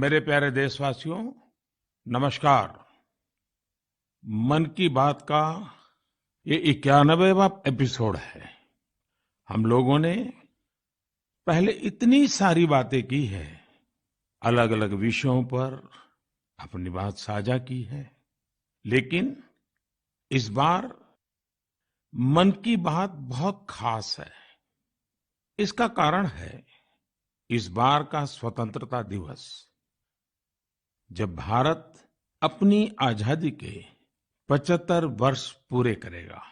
मेरे प्यारे देशवासियों, नमस्कार। मन की बात का ये 91वां एपिसोड है। हम लोगों ने पहले इतनी सारी बातें की है, अलग अलग विषयों पर अपनी बात साझा की है, लेकिन इस बार मन की बात बहुत खास है। इसका कारण है इस बार का स्वतंत्रता दिवस, जब भारत अपनी आजादी के 75 वर्ष पूरे करेगा।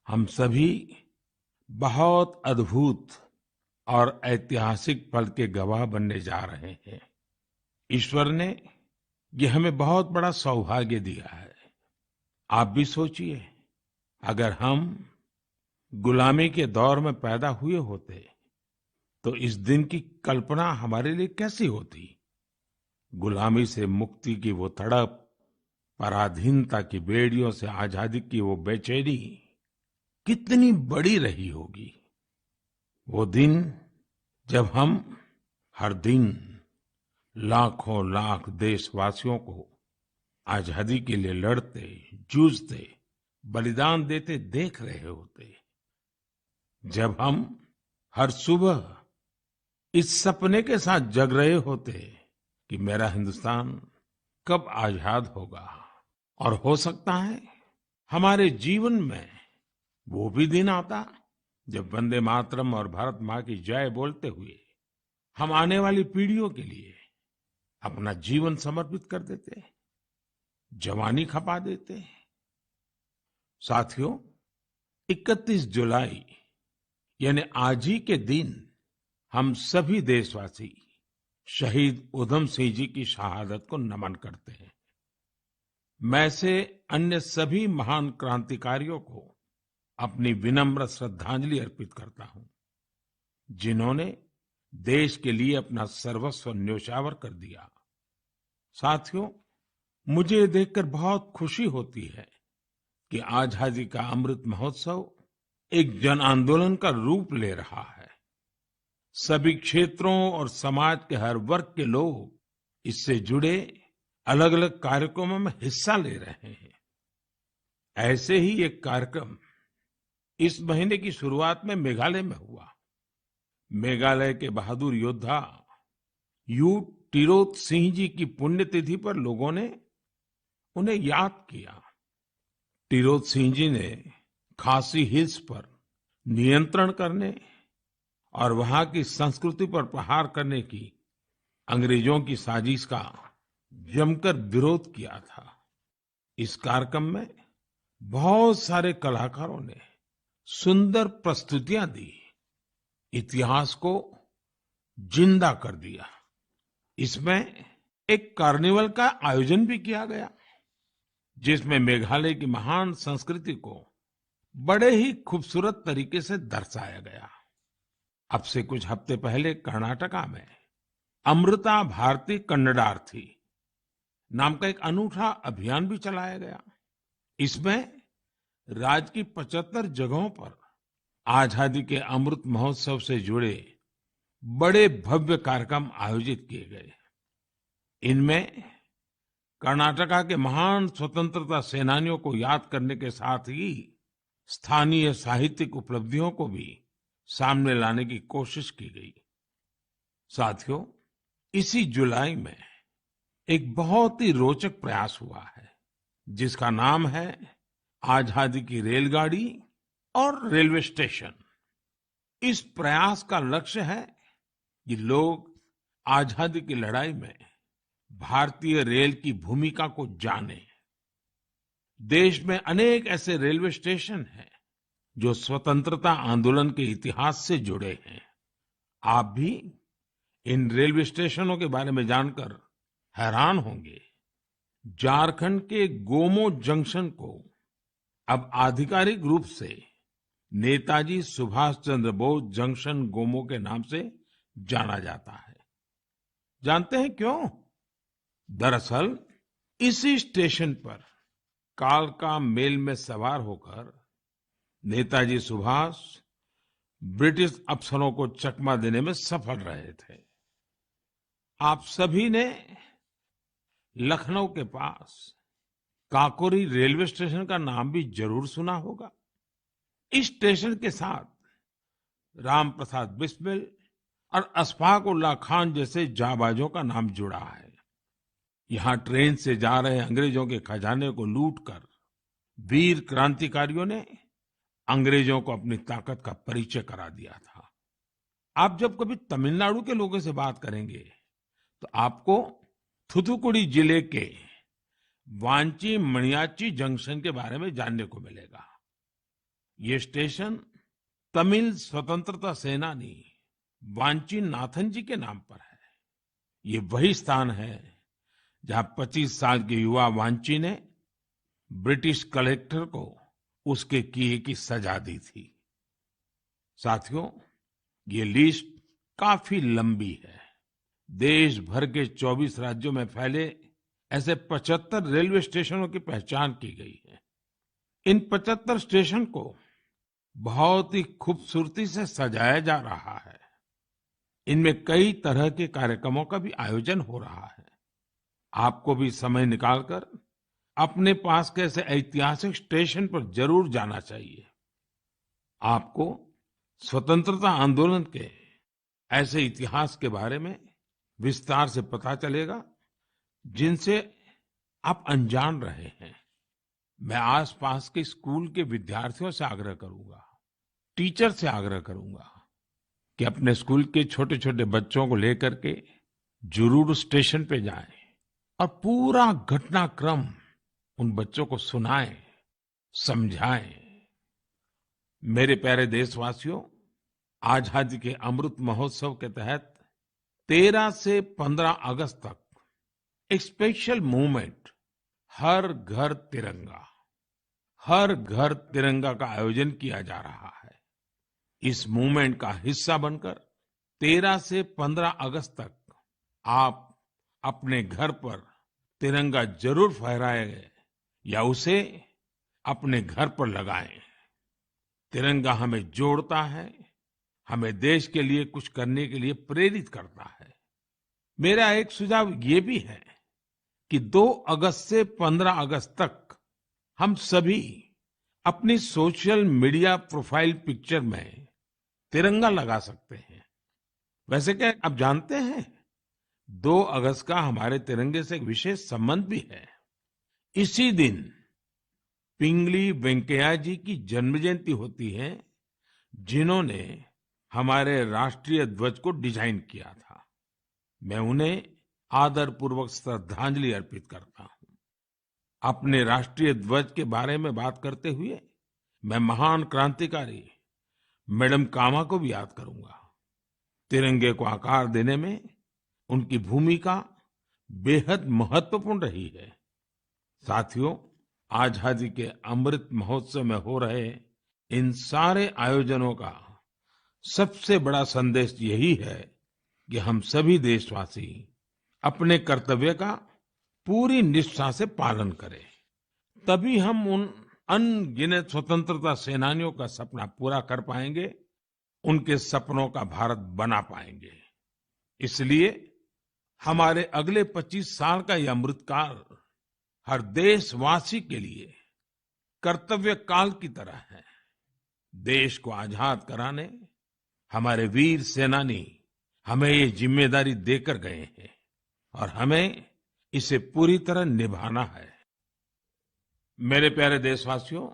हम सभी बहुत अद्भुत और ऐतिहासिक पल के गवाह बनने जा रहे हैं। ईश्वर ने ये हमें बहुत बड़ा सौभाग्य दिया है। आप भी सोचिए, अगर हम गुलामी के दौर में पैदा हुए होते तो इस दिन की कल्पना हमारे लिए कैसी होती। गुलामी से मुक्ति की वो तड़प, पराधीनता की बेड़ियों से आजादी की वो बेचैनी कितनी बड़ी रही होगी। वो दिन जब हम हर दिन लाखों लाख देशवासियों को आजादी के लिए लड़ते, जूझते, बलिदान देते देख रहे होते। जब हम हर सुबह इस सपने के साथ जग रहे होते कि मेरा हिंदुस्तान कब आजाद होगा। और हो सकता है हमारे जीवन में वो भी दिन आता जब वंदे मातरम और भारत माँ की जय बोलते हुए हम आने वाली पीढ़ियों के लिए अपना जीवन समर्पित कर देते, जवानी खपा देते। साथियों, 31 जुलाई यानी आज ही के दिन हम सभी देशवासी शहीद उधम सिंह जी की शहादत को नमन करते हैं। मैं से अन्य सभी महान क्रांतिकारियों को अपनी विनम्र श्रद्धांजलि अर्पित करता हूं, जिन्होंने देश के लिए अपना सर्वस्व न्योछावर कर दिया। साथियों, मुझे ये देखकर बहुत खुशी होती है कि आजादी का अमृत महोत्सव एक जन आंदोलन का रूप ले रहा है। सभी क्षेत्रों और समाज के हर वर्ग के लोग इससे जुड़े अलग अलग कार्यक्रमों में हिस्सा ले रहे हैं। ऐसे ही एक कार्यक्रम इस महीने की शुरुआत में मेघालय में हुआ। मेघालय के बहादुर योद्धा यू टिरोत सिंह जी की पुण्यतिथि पर लोगों ने उन्हें याद किया। टिरोत सिंह जी ने खासी हिल्स पर नियंत्रण करने और वहां की संस्कृति पर प्रहार करने की अंग्रेजों की साजिश का जमकर विरोध किया था। इस कार्यक्रम में बहुत सारे कलाकारों ने सुंदर प्रस्तुतियां दी, इतिहास को जिंदा कर दिया। इसमें एक कार्निवल का आयोजन भी किया गया, जिसमें मेघालय की महान संस्कृति को बड़े ही खूबसूरत तरीके से दर्शाया गया। अब से कुछ हफ्ते पहले कर्नाटका में अमृता भारती कन्नडार्थी नाम का एक अनूठा अभियान भी चलाया गया। इसमें राज्य की 75 जगहों पर आजादी के अमृत महोत्सव से जुड़े बड़े भव्य कार्यक्रम आयोजित किए गए। इनमें कर्नाटका के महान स्वतंत्रता सेनानियों को याद करने के साथ ही स्थानीय साहित्यिक उपलब्धियों को भी सामने लाने की कोशिश की गई। साथियों, इसी जुलाई में एक बहुत ही रोचक प्रयास हुआ है, जिसका नाम है आजादी की रेलगाड़ी और रेलवे स्टेशन। इस प्रयास का लक्ष्य है कि लोग आजादी की लड़ाई में भारतीय रेल की भूमिका को जानें। देश में अनेक ऐसे रेलवे स्टेशन हैं जो स्वतंत्रता आंदोलन के इतिहास से जुड़े हैं। आप भी इन रेलवे स्टेशनों के बारे में जानकर हैरान होंगे। झारखंड के गोमो जंक्शन को अब आधिकारिक रूप से नेताजी सुभाष चंद्र बोस जंक्शन गोमो के नाम से जाना जाता है। जानते हैं क्यों? दरअसल इसी स्टेशन पर कालका मेल में सवार होकर नेताजी सुभाष ब्रिटिश अफसरों को चकमा देने में सफल रहे थे। आप सभी ने लखनऊ के पास काकोरी रेलवे स्टेशन का नाम भी जरूर सुना होगा। इस स्टेशन के साथ राम प्रसाद बिस्मिल और अशफाक उल्लाह खान जैसे जाबाजों का नाम जुड़ा है। यहाँ ट्रेन से जा रहे अंग्रेजों के खजाने को लूटकर वीर क्रांतिकारियों ने अंग्रेजों को अपनी ताकत का परिचय करा दिया था। आप जब कभी तमिलनाडु के लोगों से बात करेंगे तो आपको थुथुकुडी जिले के वांची मणियाच्ची जंक्शन के बारे में जानने को मिलेगा। ये स्टेशन तमिल स्वतंत्रता सेनानी वांची नाथन जी के नाम पर है। ये वही स्थान है जहां 25 साल के युवा वांची ने ब्रिटिश कलेक्टर को उसके किए की सजा दी थी। साथियों, ये लिस्ट काफी लंबी है। देश भर के 24 राज्यों में फैले ऐसे 75 रेलवे स्टेशनों की पहचान की गई है। इन 75 स्टेशन को बहुत ही खूबसूरती से सजाया जा रहा है। इनमें कई तरह के कार्यक्रमों का भी आयोजन हो रहा है। आपको भी समय निकालकर अपने पास के ऐसे ऐतिहासिक स्टेशन पर जरूर जाना चाहिए। आपको स्वतंत्रता आंदोलन के ऐसे इतिहास के बारे में विस्तार से पता चलेगा जिनसे आप अनजान रहे हैं। मैं आसपास के स्कूल के विद्यार्थियों से आग्रह करूंगा, टीचर से आग्रह करूंगा कि अपने स्कूल के छोटे छोटे बच्चों को लेकर के जरूर स्टेशन पे जाएं और पूरा घटनाक्रम उन बच्चों को सुनाएं, समझाएं। मेरे प्यारे देशवासियों, आजादी के अमृत महोत्सव के तहत 13 से 15 अगस्त तक एक स्पेशल मूवमेंट हर घर तिरंगा का आयोजन किया जा रहा है। इस मूवमेंट का हिस्सा बनकर 13 से 15 अगस्त तक आप अपने घर पर तिरंगा जरूर फहराएं या उसे अपने घर पर लगाएं। तिरंगा हमें जोड़ता है, हमें देश के लिए कुछ करने के लिए प्रेरित करता है। मेरा एक सुझाव ये भी है कि 2 अगस्त से 15 अगस्त तक हम सभी अपनी सोशल मीडिया प्रोफाइल पिक्चर में तिरंगा लगा सकते हैं। वैसे क्या आप जानते हैं, 2 अगस्त का हमारे तिरंगे से एक विशेष संबंध भी है। इसी दिन पिंगली वेंकैया जी की जन्म जयंती होती है, जिन्होंने हमारे राष्ट्रीय ध्वज को डिजाइन किया था। मैं उन्हें आदरपूर्वक श्रद्धांजलि अर्पित करता हूं। अपने राष्ट्रीय ध्वज के बारे में बात करते हुए मैं महान क्रांतिकारी मैडम कामा को भी याद करूंगा। तिरंगे को आकार देने में उनकी भूमिका बेहद महत्वपूर्ण रही है। साथियों, आजादी के अमृत महोत्सव में हो रहे इन सारे आयोजनों का सबसे बड़ा संदेश यही है कि हम सभी देशवासी अपने कर्तव्य का पूरी निष्ठा से पालन करें। तभी हम उन अनगिनत स्वतंत्रता सेनानियों का सपना पूरा कर पाएंगे, उनके सपनों का भारत बना पाएंगे। इसलिए हमारे अगले 25 साल का यह अमृतकाल हर देशवासी के लिए कर्तव्य काल की तरह है। देश को आजाद कराने हमारे वीर सेनानी हमें ये जिम्मेदारी देकर गए हैं और हमें इसे पूरी तरह निभाना है। मेरे प्यारे देशवासियों,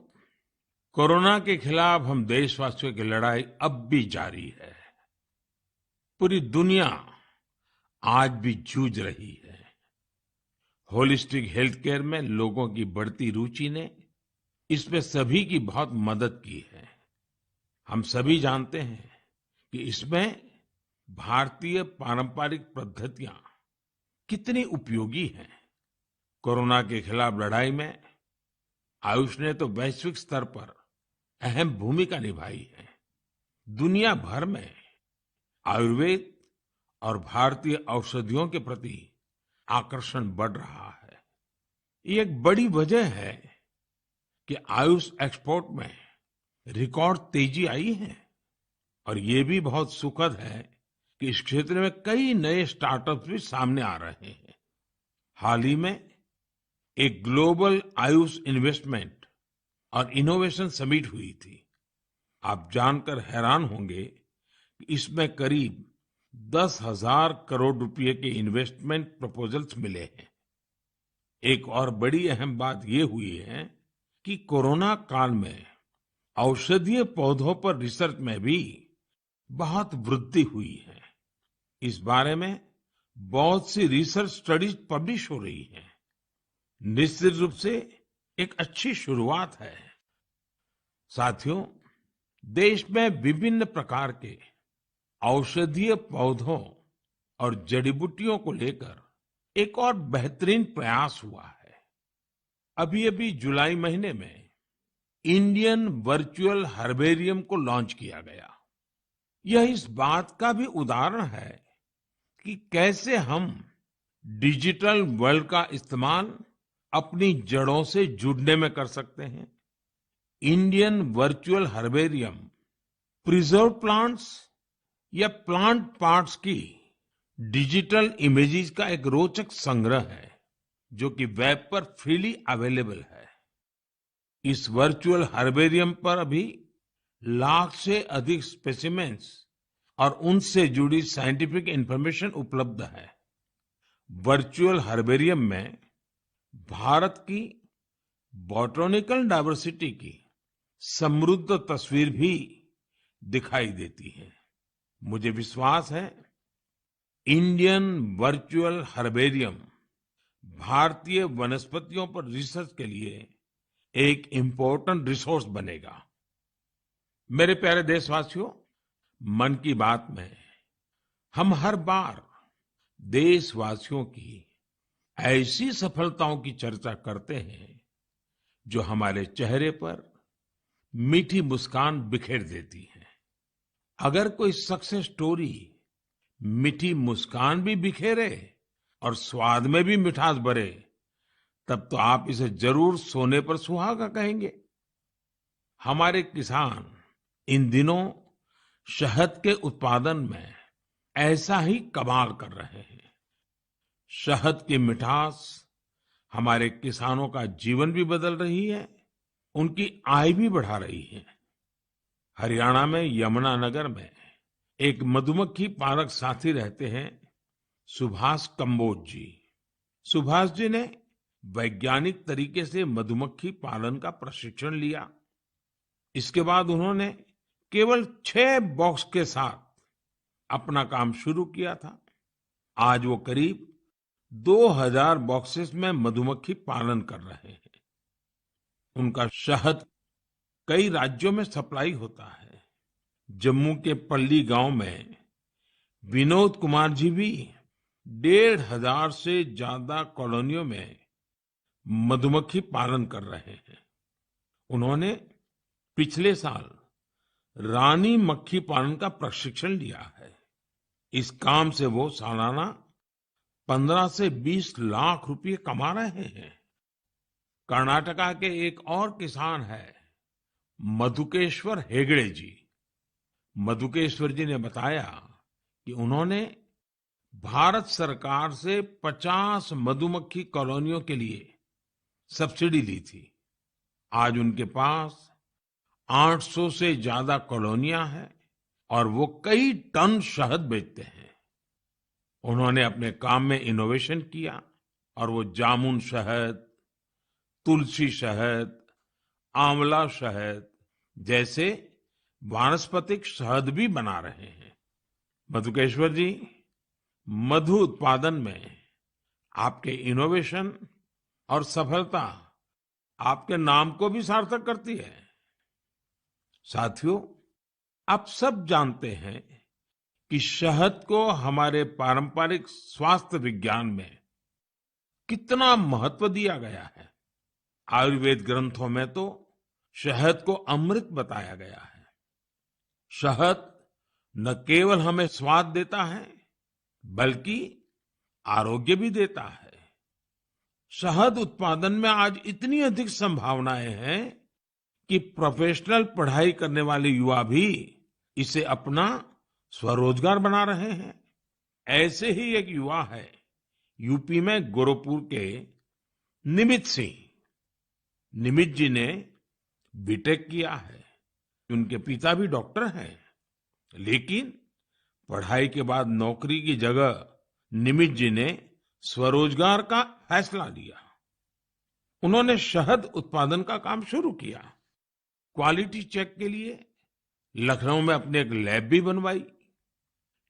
कोरोना के खिलाफ हम देशवासियों की लड़ाई अब भी जारी है। पूरी दुनिया आज भी जूझ रही है। होलिस्टिक हेल्थ केयर में लोगों की बढ़ती रुचि ने इसमें सभी की बहुत मदद की है। हम सभी जानते हैं कि इसमें भारतीय पारंपरिक पद्धतियां कितनी उपयोगी हैं। कोरोना के खिलाफ लड़ाई में आयुष ने तो वैश्विक स्तर पर अहम भूमिका निभाई है। दुनिया भर में आयुर्वेद और भारतीय औषधियों के प्रति आकर्षण बढ़ रहा है। ये एक बड़ी वजह है कि आयुष एक्सपोर्ट में रिकॉर्ड तेजी आई है और ये भी बहुत सुखद है कि इस क्षेत्र में कई नए स्टार्टअप्स भी सामने आ रहे हैं। हाल ही में एक ग्लोबल आयुष इन्वेस्टमेंट और इनोवेशन समिट हुई थी। आप जानकर हैरान होंगे कि इसमें करीब 10,000 करोड़ रुपए के इन्वेस्टमेंट प्रपोजल्स मिले हैं। एक और बड़ी अहम बात ये हुई है कि कोरोना काल में औषधीय पौधों पर रिसर्च में भी बहुत वृद्धि हुई है। इस बारे में बहुत सी रिसर्च स्टडीज पब्लिश हो रही हैं। निश्चित रूप से एक अच्छी शुरुआत है। साथियों, देश में विभिन्न प्रकार के औषधीय पौधों और जड़ी बूटियों को लेकर एक और बेहतरीन प्रयास हुआ है। अभी अभी जुलाई महीने में इंडियन वर्चुअल हर्बेरियम को लॉन्च किया गया। यह इस बात का भी उदाहरण है कि कैसे हम डिजिटल वर्ल्ड का इस्तेमाल अपनी जड़ों से जुड़ने में कर सकते हैं। Indian virtual herbarium preserve plants या प्लांट पार्ट्स की डिजिटल इमेजेस का एक रोचक संग्रह है, जो कि वेब पर फ्रीली अवेलेबल है। इस वर्चुअल हर्बेरियम पर अभी लाख से अधिक स्पेसिमेंस और उनसे जुड़ी साइंटिफिक इंफॉर्मेशन उपलब्ध है। वर्चुअल हर्बेरियम में भारत की बॉटनिकल डाइवर्सिटी की समृद्ध तस्वीर भी दिखाई देती है। मुझे विश्वास है इंडियन वर्चुअल हर्बेरियम भारतीय वनस्पतियों पर रिसर्च के लिए एक इम्पोर्टेंट रिसोर्स बनेगा। मेरे प्यारे देशवासियों, मन की बात में हम हर बार देशवासियों की ऐसी सफलताओं की चर्चा करते हैं जो हमारे चेहरे पर मीठी मुस्कान बिखेर देती है। अगर कोई सक्सेस स्टोरी मीठी मुस्कान भी बिखेरे और स्वाद में भी मिठास भरे, तब तो आप इसे जरूर सोने पर सुहागा कहेंगे। हमारे किसान इन दिनों शहद के उत्पादन में ऐसा ही कमाल कर रहे हैं। शहद की मिठास हमारे किसानों का जीवन भी बदल रही है, उनकी आय भी बढ़ा रही है। हरियाणा में यमुनानगर में एक मधुमक्खी पालक साथी रहते हैं, सुभाष कंबोज जी। सुभाष जी ने वैज्ञानिक तरीके से मधुमक्खी पालन का प्रशिक्षण लिया। इसके बाद उन्होंने केवल 6 बॉक्स के साथ अपना काम शुरू किया था। आज वो करीब 2000 बॉक्सेस में मधुमक्खी पालन कर रहे हैं। उनका शहद कई राज्यों में सप्लाई होता है। जम्मू के पल्ली गांव में विनोद कुमार जी भी 1500 से ज्यादा कॉलोनियों में मधुमक्खी पालन कर रहे हैं। उन्होंने पिछले साल रानी मक्खी पालन का प्रशिक्षण लिया है। इस काम से वो सालाना 15 से 20 लाख रुपए कमा रहे हैं। कर्नाटका के एक और किसान है मधुकेश्वर हेगड़े जी। मधुकेश्वर जी ने बताया कि उन्होंने भारत सरकार से 50 मधुमक्खी कॉलोनियों के लिए सब्सिडी ली थी। आज उनके पास 800 से ज्यादा कॉलोनियां हैं और वो कई टन शहद बेचते हैं। उन्होंने अपने काम में इनोवेशन किया और वो जामुन शहद, तुलसी शहद, आंवला शहद जैसे वानस्पतिक शहद भी बना रहे हैं। मधुकेश्वर जी, मधु उत्पादन में आपके इनोवेशन और सफलता आपके नाम को भी सार्थक करती है। साथियों, आप सब जानते हैं कि शहद को हमारे पारंपरिक स्वास्थ्य विज्ञान में कितना महत्व दिया गया है। आयुर्वेद ग्रंथों में तो शहद को अमृत बताया गया है। शहद न केवल हमें स्वाद देता है, बल्कि आरोग्य भी देता है। शहद उत्पादन में आज इतनी अधिक संभावनाएं हैं कि प्रोफेशनल पढ़ाई करने वाले युवा भी इसे अपना स्वरोजगार बना रहे हैं। ऐसे ही एक युवा है यूपी में गोरखपुर के निमित सिंह। निमित जी ने बीटेक किया है। उनके पिता भी डॉक्टर हैं, लेकिन पढ़ाई के बाद नौकरी की जगह निमित जी ने स्वरोजगार का फैसला लिया। उन्होंने शहद उत्पादन का काम शुरू किया। क्वालिटी चेक के लिए लखनऊ में अपनी एक लैब भी बनवाई।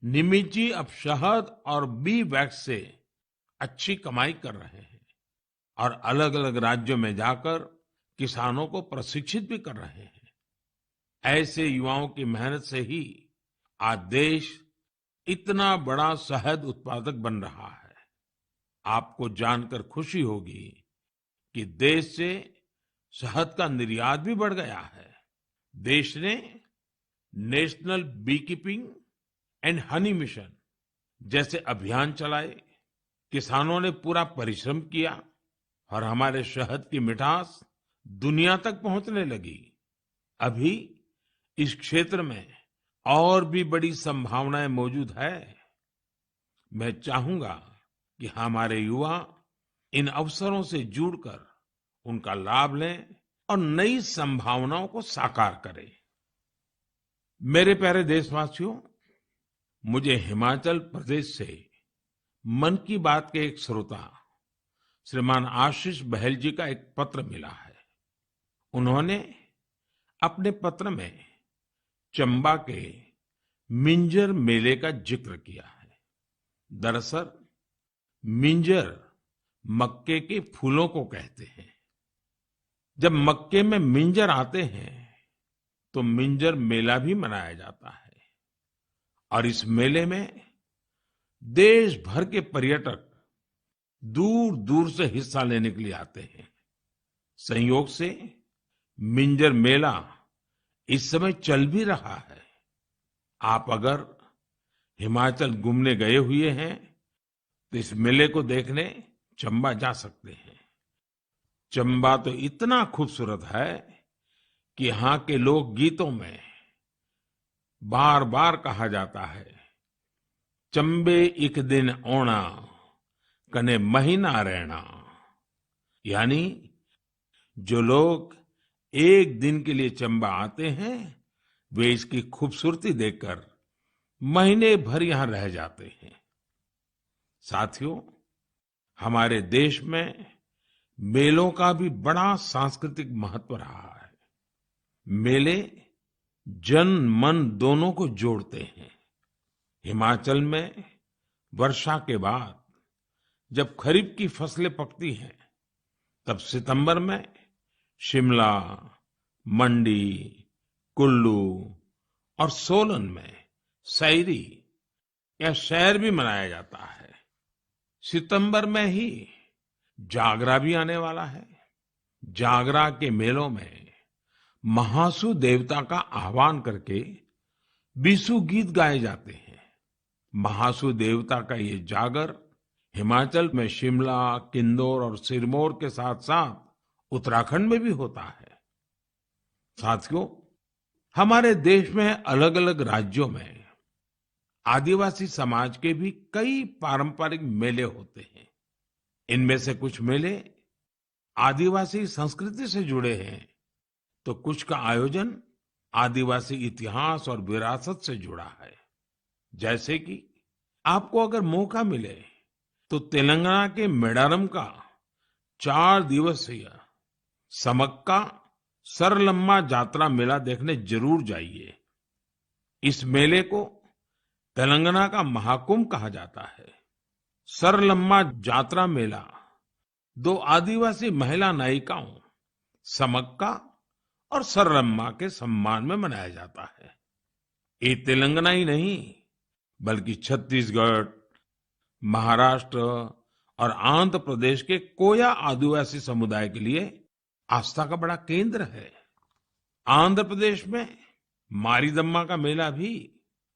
निमित जी अब शहद और बी वैक्स से अच्छी कमाई कर रहे हैं और अलग अलग राज्यों में जाकर किसानों को प्रशिक्षित भी कर रहे हैं। ऐसे युवाओं की मेहनत से ही आज देश इतना बड़ा शहद उत्पादक बन रहा है। आपको जानकर खुशी होगी कि देश से शहद का निर्यात भी बढ़ गया है। देश ने national bee keeping and honey mission जैसे अभियान चलाए। किसानों ने पूरा परिश्रम किया और हमारे शहद की मिठास दुनिया तक पहुंचने लगी। अभी इस क्षेत्र में और भी बड़ी संभावनाएं मौजूद है। मैं चाहूंगा कि हमारे युवा इन अवसरों से जुड़कर उनका लाभ लें और नई संभावनाओं को साकार करें। मेरे प्यारे देशवासियों, मुझे हिमाचल प्रदेश से मन की बात के एक श्रोता श्रीमान आशीष बहल जी का एक पत्र मिला है। उन्होंने अपने पत्र में चंबा के मिंजर मेले का जिक्र किया है। दरअसल मिंजर मक्के के फूलों को कहते हैं। जब मक्के में मिंजर आते हैं तो मिंजर मेला भी मनाया जाता है और इस मेले में देश भर के पर्यटक दूर दूर से हिस्सा लेने के लिए आते हैं। संयोग से मिंजर मेला इस समय चल भी रहा है। आप अगर हिमाचल घूमने गए हुए हैं तो इस मेले को देखने चंबा जा सकते हैं। चंबा तो इतना खूबसूरत है कि यहाँ के लोक गीतों में बार बार कहा जाता है, चंबे एक दिन ओना कने महीना रहना। यानी जो लोग एक दिन के लिए चंबा आते हैं वे इसकी खूबसूरती देखकर महीने भर यहां रह जाते हैं। साथियों, हमारे देश में मेलों का भी बड़ा सांस्कृतिक महत्व रहा है। मेले जन मन दोनों को जोड़ते हैं। हिमाचल में वर्षा के बाद जब खरीफ की फसलें पकती हैं, तब सितंबर में शिमला, मंडी, कुल्लू और सोलन में सैरी या सैर भी मनाया जाता है। सितंबर में ही जागरा भी आने वाला है। जागरा के मेलों में महासू देवता का आह्वान करके बीसू गीत गाए जाते हैं। महासू देवता का ये जागर हिमाचल में शिमला, किन्नौर और सिरमौर के साथ साथ उत्तराखंड में भी होता है। साथियों, हमारे देश में अलग अलग राज्यों में आदिवासी समाज के भी कई पारंपरिक मेले होते हैं। इनमें से कुछ मेले आदिवासी संस्कृति से जुड़े हैं तो कुछ का आयोजन आदिवासी इतिहास और विरासत से जुड़ा है। जैसे कि आपको अगर मौका मिले तो तेलंगाना के मेडारम का 4 दिवसीय समक्का सरलम्मा जात्रा मेला देखने जरूर जाइए। इस मेले को तेलंगाना का महाकुंभ कहा जाता है। सरलम्मा जात्रा मेला 2 आदिवासी महिला नायिकाओं समक्का और सरलम्मा के सम्मान में मनाया जाता है। ये तेलंगाना ही नहीं बल्कि छत्तीसगढ़, महाराष्ट्र और आंध्र प्रदेश के कोया आदिवासी समुदाय के लिए आस्था का बड़ा केंद्र है। आंध्र प्रदेश में मारीदम्मा का मेला भी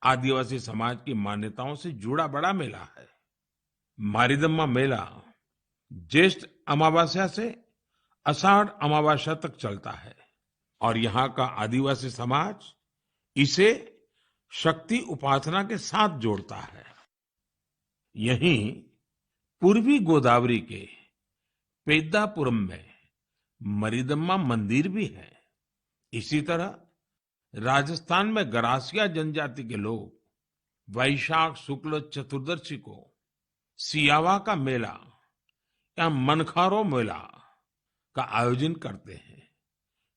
आदिवासी समाज की मान्यताओं से जुड़ा बड़ा मेला है। मारीदम्मा मेला ज्येष्ठ अमावस्या से आषाढ़ अमावस्या तक चलता है और यहाँ का आदिवासी समाज इसे शक्ति उपासना के साथ जोड़ता है। यहीं पूर्वी गोदावरी के पेद्दापुरम में मरिदम्मा मंदिर भी है। इसी तरह राजस्थान में गरासिया जनजाति के लोग वैशाख शुक्ल चतुर्दशी को सियावा का मेला या मनखारो मेला का आयोजन करते हैं।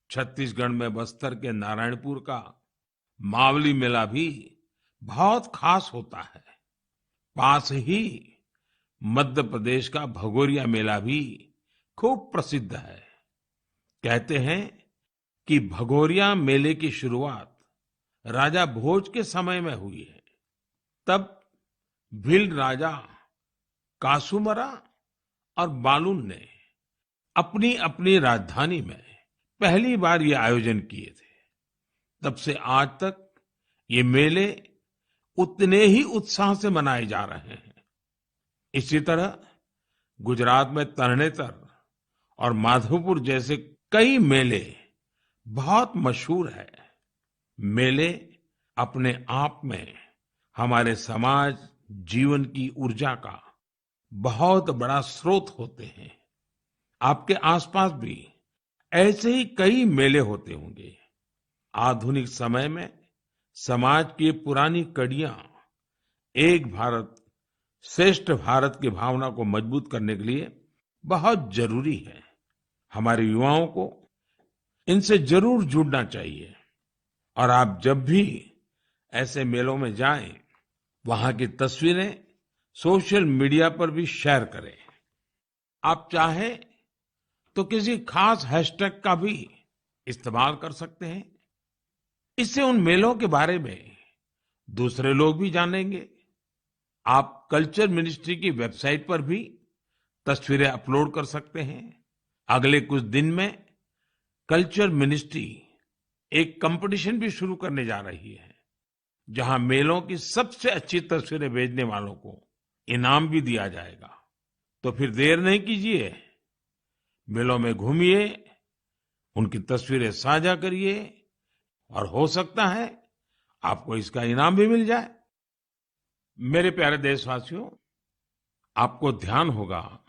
छत्तीसगढ़ में बस्तर के नारायणपुर का मावली मेला भी बहुत खास होता है। पास ही मध्य प्रदेश का भगोरिया मेला भी खूब प्रसिद्ध है। कहते हैं कि भगोरिया मेले की शुरुआत राजा भोज के समय में हुई है। तब भील राजा कासूमरा और बालून ने अपनी अपनी राजधानी में पहली बार ये आयोजन किए थे। तब से आज तक ये मेले उतने ही उत्साह से मनाए जा रहे हैं। इसी तरह गुजरात में तरणेतर और माधवपुर जैसे कई मेले बहुत मशहूर है। मेले अपने आप में हमारे समाज जीवन की ऊर्जा का बहुत बड़ा स्रोत होते हैं। आपके आसपास भी ऐसे ही कई मेले होते होंगे। आधुनिक समय में समाज की पुरानी कड़ियां एक भारत श्रेष्ठ भारत की भावना को मजबूत करने के लिए बहुत जरूरी है। हमारे युवाओं को इनसे जरूर जुड़ना चाहिए। और आप जब भी ऐसे मेलों में जाएं, वहां की तस्वीरें सोशल मीडिया पर भी शेयर करें। आप चाहें तो किसी खास हैशटैग का भी इस्तेमाल कर सकते हैं। इससे उन मेलों के बारे में दूसरे लोग भी जानेंगे। आप कल्चर मिनिस्ट्री की वेबसाइट पर भी तस्वीरें अपलोड कर सकते हैं। अगले कुछ दिन में कल्चर मिनिस्ट्री एक कंपटीशन भी शुरू करने जा रही है, जहां मेलों की सबसे अच्छी तस्वीरें भेजने वालों को इनाम भी दिया जाएगा। तो फिर देर नहीं कीजिए, मेलों में घूमिए, उनकी तस्वीरें साझा करिए और हो सकता है आपको इसका इनाम भी मिल जाए। मेरे प्यारे देशवासियों, आपको ध्यान होगा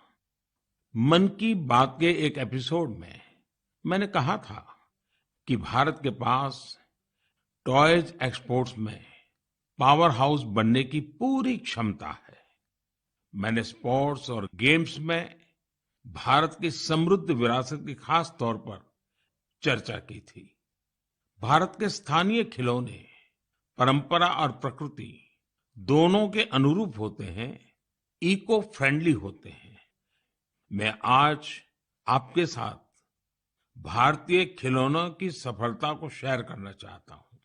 मन की बात के एक एपिसोड में मैंने कहा था कि भारत के पास टॉयज एक्सपोर्ट्स में पावर हाउस बनने की पूरी क्षमता है। मैंने स्पोर्ट्स और गेम्स में भारत की समृद्ध विरासत की खास तौर पर चर्चा की थी। भारत के स्थानीय खिलौने परंपरा और प्रकृति दोनों के अनुरूप होते हैं, इको फ्रेंडली होते हैं। मैं आज आपके साथ भारतीय खिलौनों की सफलता को शेयर करना चाहता हूं।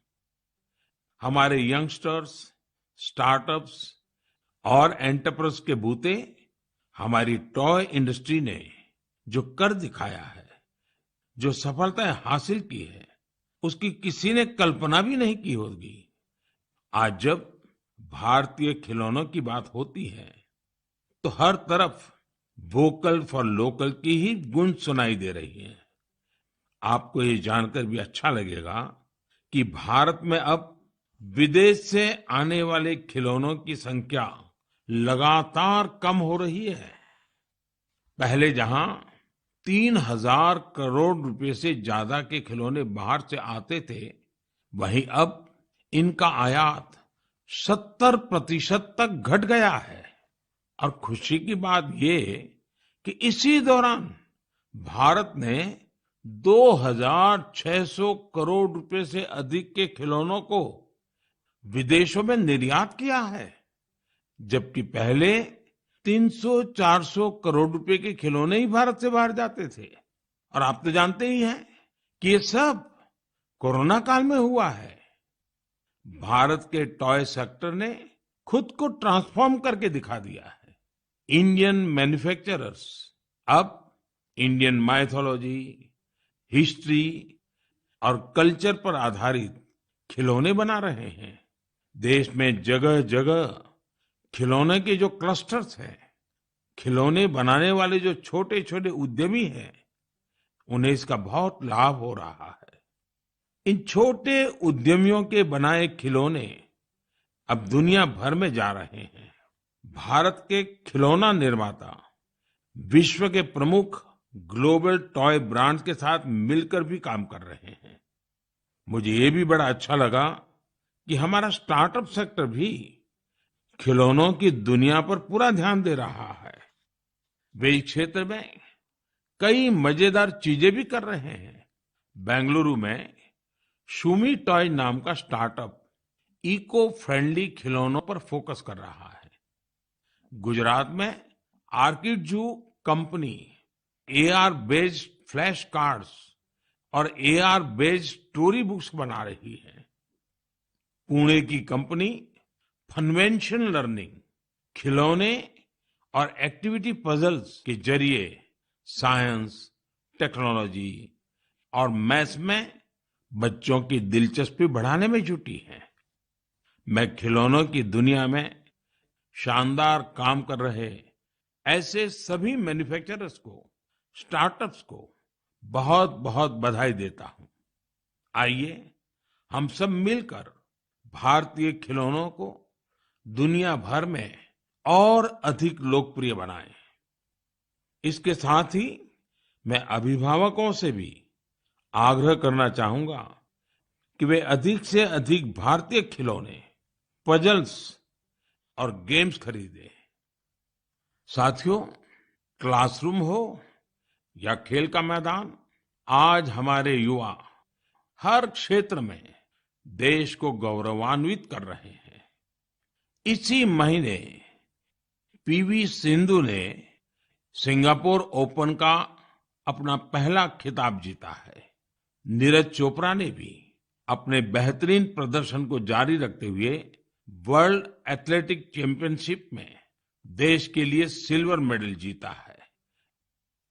हमारे यंगस्टर्स, स्टार्टअप्स और एंटरप्रेन्योर्स के बूते हमारी टॉय इंडस्ट्री ने जो कर दिखाया है, जो सफलताएं हासिल की है, उसकी किसी ने कल्पना भी नहीं की होगी। आज जब भारतीय खिलौनों की बात होती है तो हर तरफ वोकल फॉर लोकल की ही गूंज सुनाई दे रही है। आपको ये जानकर भी अच्छा लगेगा कि भारत में अब विदेश से आने वाले खिलौनों की संख्या लगातार कम हो रही है। पहले जहां 3,000 करोड़ रुपए से ज्यादा के खिलौने बाहर से आते थे, वहीं अब इनका आयात 70% तक घट गया है। और खुशी की बात ये कि इसी दौरान भारत ने 2,600 करोड़ रुपए से अधिक के खिलौनों को विदेशों में निर्यात किया है, जबकि पहले 300-400 करोड़ रुपए के खिलौने ही भारत से बाहर जाते थे। और आप तो जानते ही हैं कि ये सब कोरोना काल में हुआ है। भारत के टॉय सेक्टर ने खुद को ट्रांसफॉर्म करके दिखा दिया है। इंडियन मैन्युफैक्चरर्स अब इंडियन माइथोलॉजी, हिस्ट्री और कल्चर पर आधारित खिलौने बना रहे हैं। देश में जगह जगह खिलौने के जो क्लस्टर्स हैं, खिलौने बनाने वाले जो छोटे छोटे उद्यमी हैं, उन्हें इसका बहुत लाभ हो रहा है। इन छोटे उद्यमियों के बनाए खिलौने अब दुनिया भर में जा रहे हैं। भारत के खिलौना निर्माता विश्व के प्रमुख ग्लोबल टॉय ब्रांड्स के साथ मिलकर भी काम कर रहे हैं। मुझे ये भी बड़ा अच्छा लगा कि हमारा स्टार्टअप सेक्टर भी खिलौनों की दुनिया पर पूरा ध्यान दे रहा है। वे इस क्षेत्र में कई मजेदार चीजें भी कर रहे हैं। बेंगलुरु में शूमी टॉय नाम का स्टार्टअप इको फ्रेंडली खिलौनों पर फोकस कर रहा है। गुजरात में आर्किडजू company AR based flash cards और एआर बेस्ड स्टोरी बुक्स बना रही है। पुणे की कंपनी फनवेंशन लर्निंग खिलौने और एक्टिविटी पजल्स के जरिए साइंस, टेक्नोलॉजी और मैथ्स में बच्चों की दिलचस्पी बढ़ाने में जुटी है। मैं खिलौनों की दुनिया में शानदार काम कर रहे ऐसे सभी मैन्युफैक्चरर्स को, स्टार्टअप्स को बहुत बहुत बधाई देता हूं। आइए हम सब मिलकर भारतीय खिलौनों को दुनिया भर में और अधिक लोकप्रिय बनाएं। इसके साथ ही मैं अभिभावकों से भी आग्रह करना चाहूंगा कि वे अधिक से अधिक भारतीय खिलौने, पजल्स और गेम्स खरीदें। साथियों, क्लासरूम हो या खेल का मैदान, आज हमारे युवा हर क्षेत्र में देश को गौरवान्वित कर रहे हैं। इसी महीने पीवी सिंधु ने सिंगापुर ओपन का अपना पहला खिताब जीता है। नीरज चोपड़ा ने भी अपने बेहतरीन प्रदर्शन को जारी रखते हुए वर्ल्ड एथलेटिक चैंपियनशिप में देश के लिए सिल्वर मेडल जीता है।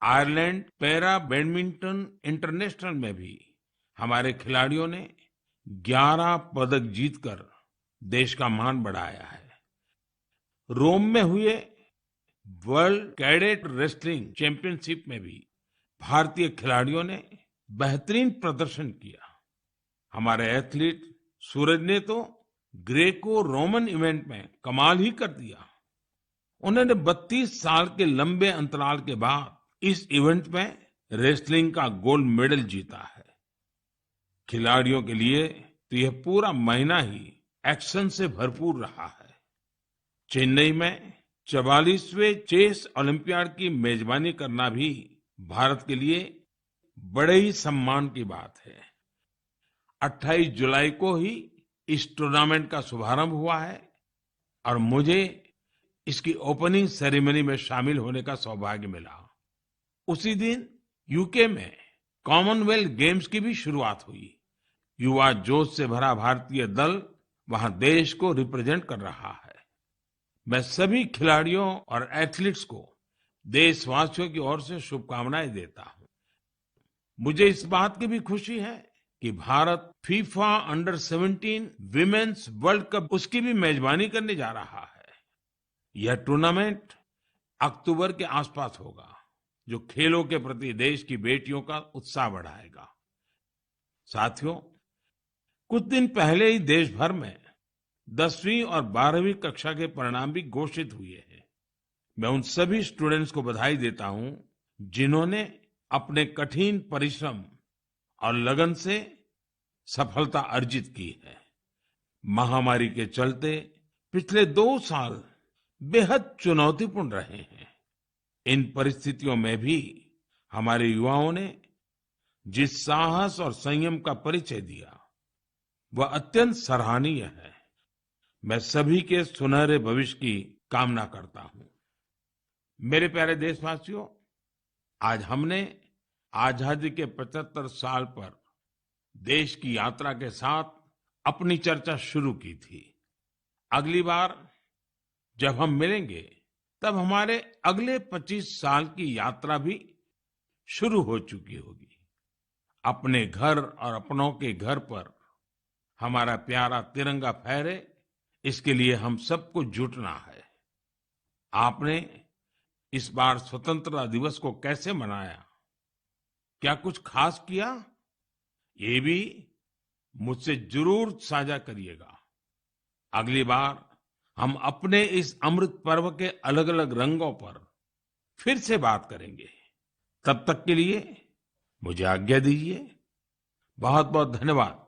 आयरलैंड पैरा बैडमिंटन इंटरनेशनल में भी हमारे खिलाड़ियों ने 11 पदक जीतकर देश का मान बढ़ाया है। रोम में हुए वर्ल्ड कैडेट रेसलिंग चैंपियनशिप में भी भारतीय खिलाड़ियों ने बेहतरीन प्रदर्शन किया। हमारे एथलीट सूरज ने तो ग्रेको रोमन इवेंट में कमाल ही कर दिया। उन्होंने 32 साल के लंबे अंतराल के बाद इस इवेंट में रेसलिंग का गोल्ड मेडल जीता है। खिलाड़ियों के लिए तो यह पूरा महीना ही एक्शन से भरपूर रहा है। चेन्नई में 44वें चेस ओलंपियाड की मेजबानी करना भी भारत के लिए बड़े ही सम्मान की बात है। 28 जुलाई को ही इस टूर्नामेंट का शुभारंभ हुआ है और मुझे इसकी ओपनिंग सेरेमनी में शामिल होने का सौभाग्य मिला। उसी दिन यूके में कॉमनवेल्थ गेम्स की भी शुरुआत हुई। युवा जोश से भरा भारतीय दल वहां देश को रिप्रेजेंट कर रहा है। मैं सभी खिलाड़ियों और एथलीट्स को देशवासियों की ओर से शुभकामनाएं देता हूं। मुझे इस बात की भी खुशी है कि Bharat FIFA under 17 women's world cup उसकी भी मेजबानी करने जा रहा है। यह टूर्नामेंट अक्टूबर के आसपास होगा, जो खेलों के प्रति देश की बेटियों का उत्साह बढ़ाएगा। साथियों, कुछ दिन पहले ही देश भर में 10वीं और 12वीं कक्षा के परिणाम भी घोषित हुए हैं। मैं उन सभी स्टूडेंट्स को बधाई देता हूं जिन्होंने अपने कठिन परिश्रम और लगन से सफलता अर्जित की है। महामारी के चलते पिछले 2 साल बेहद चुनौतीपूर्ण रहे हैं। इन परिस्थितियों में भी हमारे युवाओं ने जिस साहस और संयम का परिचय दिया, वह अत्यंत सराहनीय है। मैं सभी के सुनहरे भविष्य की कामना करता हूं। मेरे प्यारे देशवासियों, आज हमने आजादी के 75 साल पर देश की यात्रा के साथ अपनी चर्चा शुरू की थी। अगली बार जब हम मिलेंगे तब हमारे अगले 25 साल की यात्रा भी शुरू हो चुकी होगी। अपने घर और अपनों के घर पर हमारा प्यारा तिरंगा फहरे, इसके लिए हम सबको जुटना है। आपने इस बार स्वतंत्रता दिवस को कैसे मनाया? क्या कुछ खास किया? ये भी मुझसे जरूर साझा करिएगा। अगली बार हम अपने इस अमृत पर्व के अलग अलग रंगों पर फिर से बात करेंगे। तब तक के लिए मुझे आज्ञा दीजिए। बहुत बहुत धन्यवाद।